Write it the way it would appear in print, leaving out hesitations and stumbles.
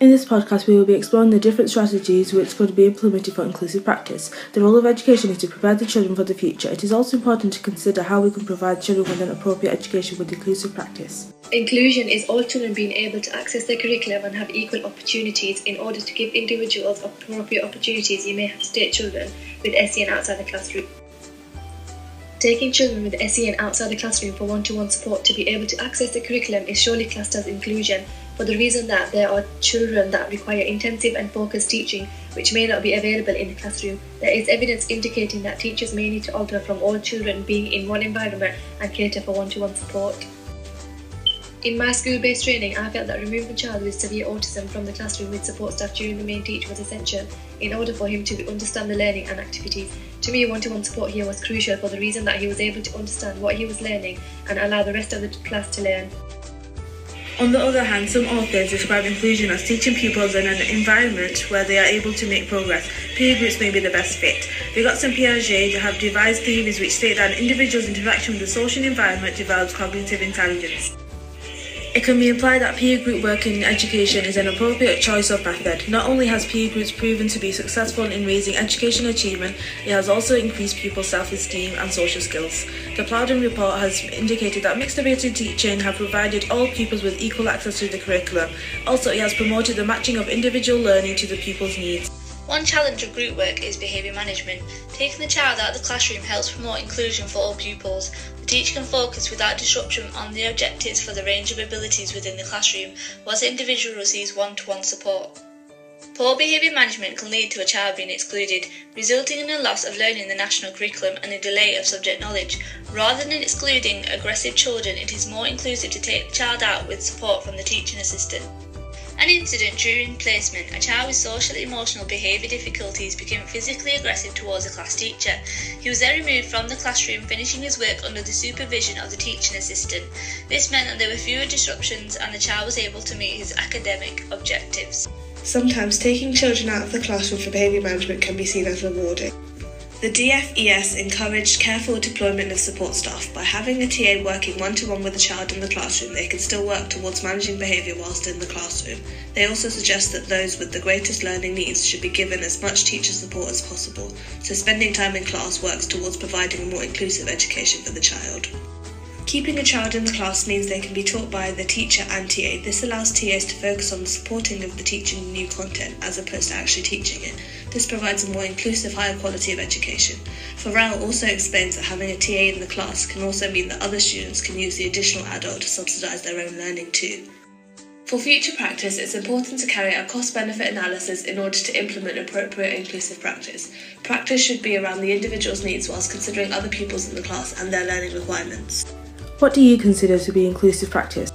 In this podcast, we will be exploring the different strategies which could be implemented for inclusive practice. The role of education is to prepare the children for the future. It is also important to consider how we can provide children with an appropriate education with inclusive practice. Inclusion is all children being able to access their curriculum and have equal opportunities. In order to give individuals appropriate opportunities, you may have to take children with SEN outside the classroom. Taking children with SEN outside the classroom for one-to-one support to be able to access the curriculum is surely classed as inclusion, for the reason that there are children that require intensive and focused teaching which may not be available in the classroom. There is evidence indicating that teachers may need to alter from all children being in one environment and cater for one-to-one support. In my school-based training, I felt that removing a child with severe autism from the classroom with support staff during the main teach was essential in order for him to understand the learning and activities. To me, one-to-one support here was crucial for the reason that he was able to understand what he was learning and allow the rest of the class to learn. On the other hand, some authors describe inclusion as teaching pupils in an environment where they are able to make progress. Peer groups may be the best fit. Vygotsky and Piaget have devised theories which state that an individual's interaction with the social environment develops cognitive intelligence. It can be implied that peer group work in education is an appropriate choice of method. Not only has peer groups proven to be successful in raising education achievement, it has also increased pupils' self-esteem and social skills. The Plowden report has indicated that mixed-ability teaching have provided all pupils with equal access to the curriculum. Also, it has promoted the matching of individual learning to the pupils' needs. One challenge of group work is behaviour management. Taking the child out of the classroom helps promote inclusion for all pupils. The teacher can focus without disruption on the objectives for the range of abilities within the classroom, whilst the individual receives one-to-one support. Poor behaviour management can lead to a child being excluded, resulting in a loss of learning the national curriculum and a delay of subject knowledge. Rather than excluding aggressive children, it is more inclusive to take the child out with support from the teaching assistant. An incident during placement, a child with social and emotional behaviour difficulties became physically aggressive towards a class teacher. He was then removed from the classroom, finishing his work under the supervision of the teaching assistant. This meant that there were fewer disruptions and the child was able to meet his academic objectives. Sometimes taking children out of the classroom for behaviour management can be seen as rewarding. The DFES encouraged careful deployment of support staff. By having a TA working one-to-one with a child in the classroom, they can still work towards managing behaviour whilst in the classroom. They also suggest that those with the greatest learning needs should be given as much teacher support as possible, so spending time in class works towards providing a more inclusive education for the child. Keeping a child in the class means they can be taught by the teacher and TA. This allows TAs to focus on the supporting of the teaching new content as opposed to actually teaching it. This provides a more inclusive, higher quality of education. Farrell also explains that having a TA in the class can also mean that other students can use the additional adult to subsidise their own learning too. For future practice, it's important to carry out a cost-benefit analysis in order to implement appropriate inclusive practice. Practice should be around the individual's needs whilst considering other pupils in the class and their learning requirements. What do you consider to be inclusive practice?